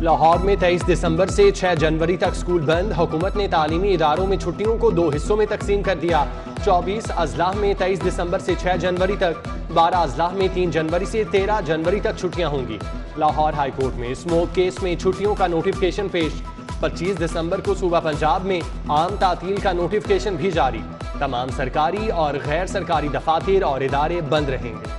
لاہور میں 23 دسمبر سے 6 جنوری تک سکول بند. حکومت نے تعلیمی اداروں میں چھٹیوں کو 2 حصوں میں تقسیم کر دیا. 24 اضلاع میں 23 دسمبر سے 6 جنوری تک، 12 اضلاع میں 3 جنوری سے 13 جنوری تک چھٹیاں ہوں گی. لاہور ہائی کورٹ میں اسموک کیس میں چھٹیوں کا نوٹیفکیشن پیش. 25 دسمبر کو صوبہ پنجاب میں عام تعطیل کا نوٹیفکیشن بھی جاری. تمام سرکاری اور غیر سرکاری دفاتر اور ادارے بند رہیں گے.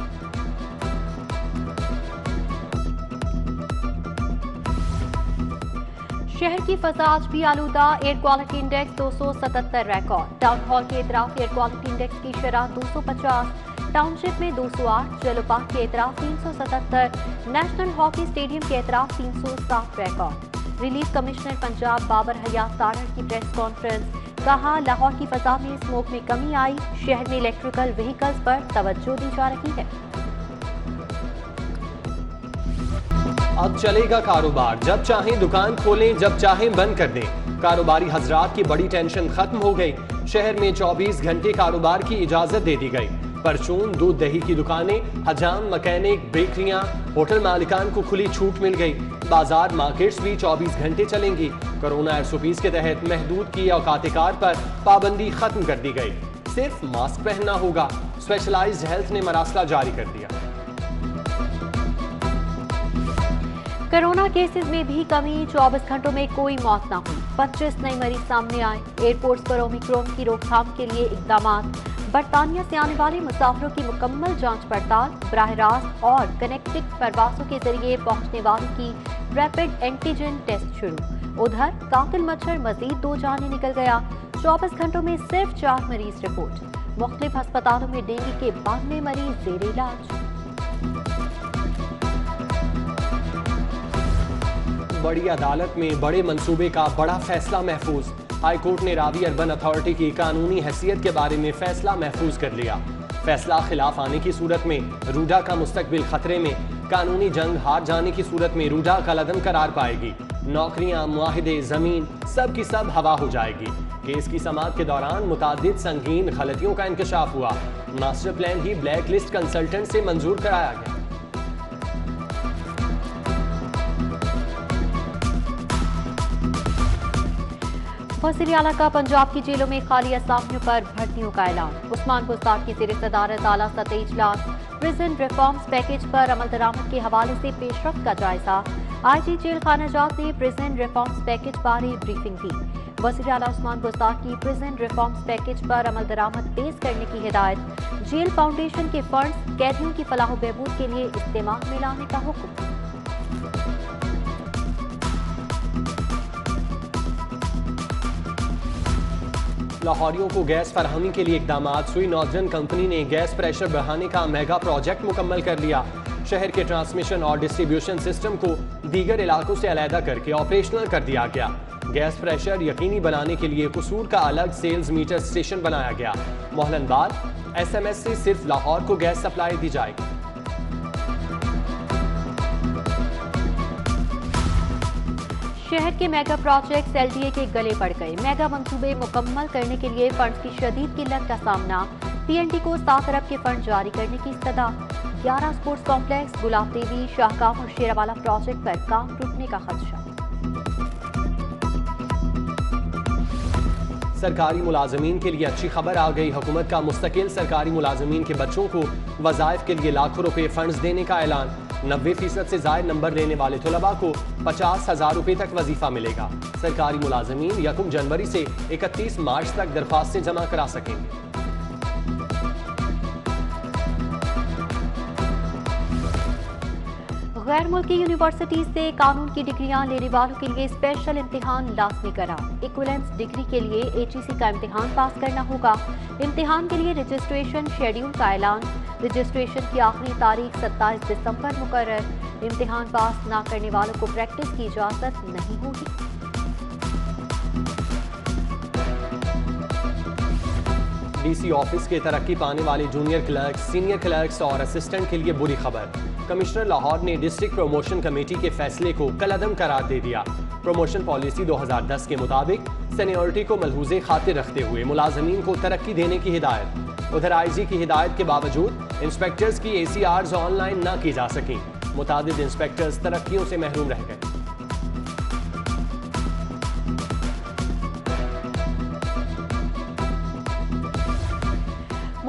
شہر کی فضا آج بھی آلودہ. Air quality index 277 record. Town hall کے اطراف ایئر کوالٹی انڈیکس کی شرح 250. ٹاؤن شپ میں 208. جلو پارک کے اطراف 377. نیشنل ہاکی اسٹیڈیم کے اطراف 307 record. Relief commissioner Punjab Babar حیات تارڑ کی پریس کانفرنس. کہا لاہور کی فضا میں اسموک میں کمی آئی. شہر میں الیکٹریکل وہیکلز پر توجہ دی جا رہی ہے. اب چلے گا کاروبار. جب چاہیں دکان کھولیں، جب چاہیں بند کر دیں. کاروباری حضرات کی بڑی ٹینشن ختم ہو گئی. شہر میں 24 گھنٹے کاروبار کی اجازت دے دی گئی. پرچون، دودھ دہی کی دکانیں، حجام، مکینک، بیکریاں، ہوٹل مالکان کو کھلی چھوٹ مل گئی. بازار مارکیٹس بھی 24 گھنٹے چلیں گی. کرونا SOPs کے تحت محدود کی اوقات کار پر پابندی ختم کر دی گئی. صرف ماسک پہننا ہوگا. اسپیشلائزڈ ہیلتھ نے مراسلہ جاری کر دیا. کرونا کیسز میں بھی کمی. 24 گھنٹوں میں کوئی موت نہ ہوئی. 25 نئے مریض سامنے آئے. ایئرپورٹس پر اومیکرون کی روک تھام کے لیے اقدامات. برطانیہ سے آنے والے مسافروں کی مکمل جانچ پڑتال. براہ راست اور کنیکٹنگ پروازوں کے ذریعے پہنچنے والوں کی ریپڈ اینٹیجن ٹیسٹ شروع. ادھر قاتل مچھر مزید 2 جانیں نکل گیا. 24 گھنٹوں میں صرف 4 مریض رپورٹ. مختلف ہسپتالوں میں ڈینگی کے 92 مریض زیر علاج. بڑی عدالت میں بڑے منصوبے کا بڑا فیصلہ محفوظ. ہائی کورٹ نے راوی اربن اتھارٹی کی قانونی حیثیت کے بارے میں فیصلہ محفوظ کر لیا. فیصلہ خلاف آنے کی صورت میں روڈا کا مستقبل خطرے میں. قانونی جنگ ہار جانے کی صورت میں روڈا کالعدم قرار پائے گی. نوکریاں، معاہدے، زمین سب کی سب ہوا ہو جائے گی. کیس کی سماعت کے دوران متعدد سنگین غلطیوں کا انکشاف ہوا. ماسٹر پلان ہی بلیک لسٹ کنسلٹنٹ سے منظور کرایا گیا. وزیر اعلیٰ کا پنجاب کی جیلوں میں خالی اسامیوں پر بھرتیوں کا اعلان. عثمان بزدار کی زیر صدارت اعلیٰ سطحی اجلاس. پریزن ریفارمز پیکج پر عمل درآمد کے حوالے سے پیش رفت کا جائزہ. IG جیل خانہ جات نے پریزن ریفارمز پیکج بارے بریفنگ دی. وزیر اعلیٰ عثمان بزدار کی پریزن ریفارمز پیکج پر عمل درآمد تیز کرنے کی ہدایت. جیل فاؤنڈیشن کے فنڈز قیدیوں کی فلاح و بہبود کے لیے استعمال میں لانے کا حکم. لاہوریوں کو گیس فراہمی کے لیے اقدامات. سوئی ناردرن کمپنی نے گیس پریشر بڑھانے کا میگا پروجیکٹ مکمل کر لیا. شہر کے ٹرانسمیشن اور ڈسٹریبیوشن سسٹم کو دیگر علاقوں سے علیحدہ کر کے آپریشنل کر دیا گیا. گیس پریشر یقینی بنانے کے لیے قصور کا الگ سیلز میٹر اسٹیشن بنایا گیا. موہلن بعد SMS سے صرف لاہور کو گیس سپلائی دی جائے گی. شہر کے میگا پروجیکٹس LDA کے گلے پڑ گئے. میگا منصوبے مکمل کرنے کے لیے فنڈز کی شدید قلت کا سامنا. PNT کو 7 ارب کے فنڈ جاری کرنے کی استدعا. 11 سپورٹس کمپلیکس، گلاب دیوی، شاہکام اور شیراوالا پروجیکٹ پر کام رکنے کا خدشہ. سرکاری ملازمین کے لیے اچھی خبر آ گئی. حکومت کا مستقل سرکاری ملازمین کے بچوں کو وظائف کے لیے لاکھوں روپے فنڈز دینے کا اعلان. 90% سے زائد نمبر لینے والے طلباء کو 50,000 روپے تک وظیفہ ملے گا. سرکاری ملازمین 1 جنوری سے 31 مارچ تک درخواستیں جمع کرا سکیں گے. غیر ملکی یونیورسٹیز سے قانون کی ڈگریاں لینے والوں کے لیے اسپیشل امتحان لازمی قرار. ایکویلنس ڈگری کے لیے HEC کا امتحان پاس کرنا ہوگا. امتحان کے لیے رجسٹریشن شیڈیول کا اعلان. رجسٹریشن کی آخری تاریخ 27 دسمبر مقرر. امتحان پاس نہ کرنے والوں کو پریکٹس کی اجازت نہیں ہوگی. DC آفس کے ترقی پانے والے جونیئر کلرکس، سینئر کلرکس اور اسسٹنٹ کے لیے بری خبر. کمشنر لاہور نے ڈسٹرکٹ پروموشن کمیٹی کے فیصلے کو کالعدم قرار دے دیا. پروموشن پالیسی 2010 کے مطابق سینیورٹی کو ملحوظ خاطر رکھتے ہوئے ملازمین کو ترقی دینے کی ہدایت. ادھر IG کی ہدایت کے باوجود انسپیکٹرز کی ACRs آن لائن نہ کی جا سکیں. متعدد انسپیکٹرز ترقیوں سے محروم رہ گئے.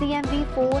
CMV4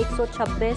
126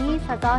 20,000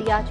DIG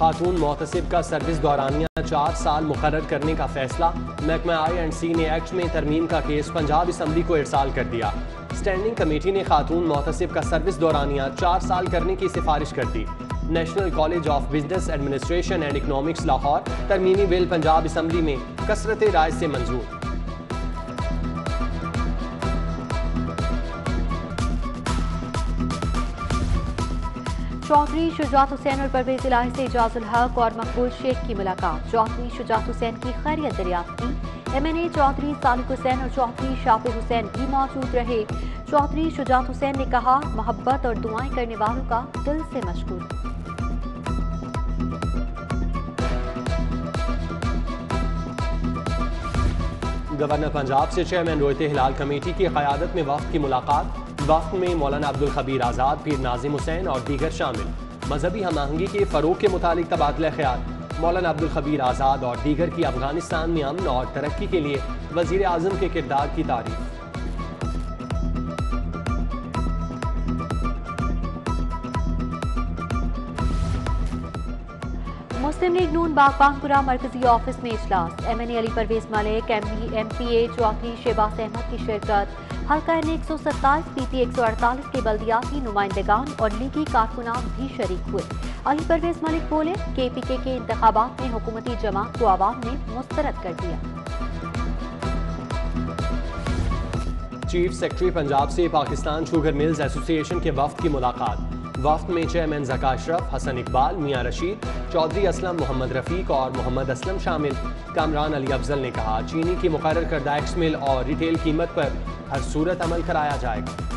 خاتون محتسب کا سروس دورانیہ 4 سال مقرر کرنے کا فیصلہ، محکمہ IC نے ایکٹ میں ترمیم کا کیس پنجاب اسمبلی کو ارسال کر دیا۔ اسٹینڈنگ کمیٹی نے خاتون محتسب کا سروس دورانیہ 4 سال کرنے کی سفارش کر دی۔ National college of business administration and economics Lahore ترمیمی بل پنجاب اسمبلی میں کثرت رائے سے منظور۔ چودھری شجاعت حسین اور پرویز الہی سے اعجاز الحق اور مقبول شیخ کی ملاقات، چودھری شجاعت حسین کی خیریت دریافت کی۔ MNA چودھری صالح حسین اور چودھری شاپر حسین بھی موجود رہے۔ چودھری شجاعت حسین نے کہا، محبت اور دعائیں کرنے والوں کا دل سے مشکور۔ گورنر پنجاب سے چیئرمین رویت ہلال کمیٹی کی قیادت میں وفد کی ملاقات، وفد میں مولانا عبدالخبیر آزاد، پیر ناظم حسین اور دیگر شامل۔ مذہبی ہم آہنگی کے فروغ کے متعلق تبادلہ خیال، مولانا عبدالخبیر آزاد اور دیگر کی افغانستان میں امن اور ترقی کے لیے وزیر اعظم کے کردار کی تعریف۔ مسلم لیگ نون باغبان پورہ مرکزی آفس میں اجلاس، MNA علی پرویز ملک، MPA چودھری شہباز احمد کی شرکت، حلقہ N 127 PP 148 کے بلدیاتی نمائندگان اور لیگی کارکنان بھی شریک ہوئے۔ علی پرویز ملک بولے، KPK کے انتخابات میں حکومتی جماعت کو عوام نے مسترد کر دیا۔ چیف سیکرٹری پنجاب سے پاکستان شوگر ملز ایسوسی ایشن کے وفد کی ملاقات، وفد میں چیئرمین ذکا اشرف، حسن اقبال، میاں رشید، چودھری اسلم، محمد رفیق اور محمد اسلم شامل۔ کامران علی افضل نے کہا، چینی کی مقرر کردہ ایکس مل اور ریٹیل قیمت پر ہر صورت عمل کرایا جائے گا۔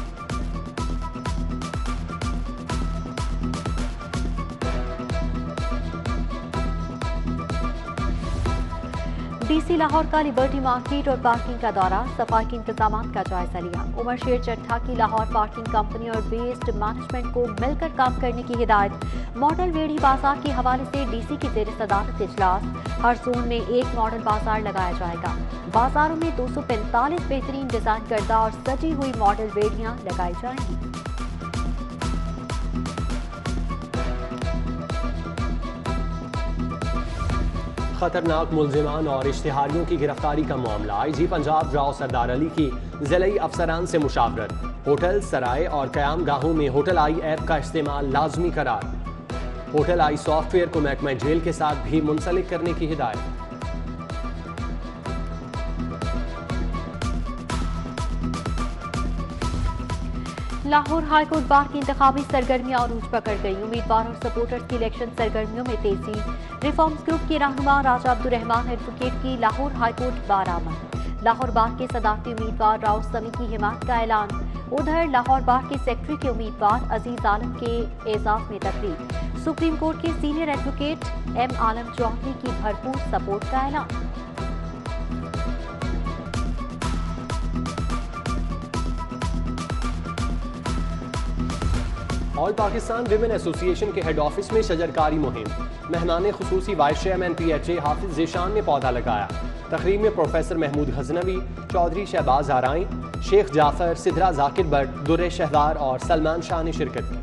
DC لاہور کا لبرٹی مارکیٹ اور پارکنگ کا دورہ، صفائی کے انتظامات کا جائزہ لیا۔ عمر شیر چٹھا کی لاہور پارکنگ کمپنی اور ویسٹ مینجمنٹ کو مل کر کام کرنے کی ہدایت۔ ماڈل ویڑی بازار کے حوالے سے DC کی زیر صدارت اجلاس، ہر زون میں ایک ماڈل بازار لگایا جائے گا۔ بازاروں میں 245 بہترین ڈیزائن کردہ اور سجی ہوئی ماڈل ویڑیاں لگائی جائیں گی۔ خطرناک ملزمان اور اشتہاریوں کی گرفتاری کا معاملہ، IG پنجاب راؤ سردار علی کی ضلعی افسران سے مشاورت، ہوٹل، سرائے اور قیام گاہوں میں ہوٹل آئی ایپ کا استعمال لازمی قرار، ہوٹل آئی سافٹ ویئر کو محکمہ جیل کے ساتھ بھی منسلک کرنے کی ہدایت۔ لاہور ہائی کورٹ بار کی انتخابی سرگرمیاں عروج پکڑ گئی، امیدوار اور سپورٹرز کی الیکشن سرگرمیوں میں تیزی۔ ریفارمز گروپ کے رہنما راجہ عبدالرحمان ایڈوکیٹ کی لاہور ہائی کورٹ بار آمد، لاہور بار کے صدارتی امیدوار راؤ سمی کی حمایت کا اعلان۔ ادھر لاہور بار کے سیکرٹری کے امیدوار عزیز عالم کے اعزاز میں تقریب، سپریم کورٹ کے سینئر ایڈوکیٹ M عالم چودھری کی بھرپور سپورٹ کا اعلان۔ آل پاکستان ویمن ایسوسی ایشن کے ہیڈ آفس میں شجرکاری مہم، مہمان خصوصی وائس چیئرمین PHA حافظ ذیشان نے پودا لگایا۔ تقریب میں professor Mahmood Ghaznavi, Chaudhry Shahbaz Arain, Sheikh Jafar, Sidra Zakir but, در شہدار اور سلمان شاہ نے شرکت کی۔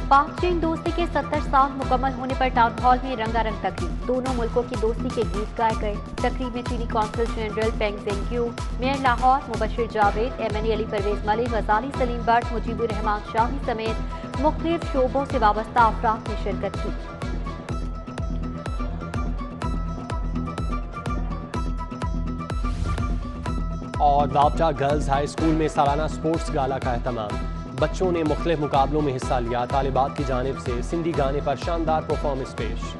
پاک چین دوستی کے 70 سال مکمل ہونے پر ٹاؤن ہال میں رنگا رنگ تقریب، دونوں ملکوں کی دوستی کے گیت گائے گئے۔ تقریب میں چینی قونصل جنرل پینگ زینکیو، میئر لاہور مبشر جاوید، MNA علی پرویز ملک، غزالی سلیم بٹ، مجیب الرحمان شامی سمیت مختلف شعبوں سے وابستہ افراد نے شرکت کی۔ اور دابچہ گرلز ہائی اسکول میں سالانہ سپورٹس گالا کا اہتمام، بچوں نے مختلف مقابلوں میں حصہ لیا، طالبات کی جانب سے سندھی گانے پر شاندار پرفارمنس پیش۔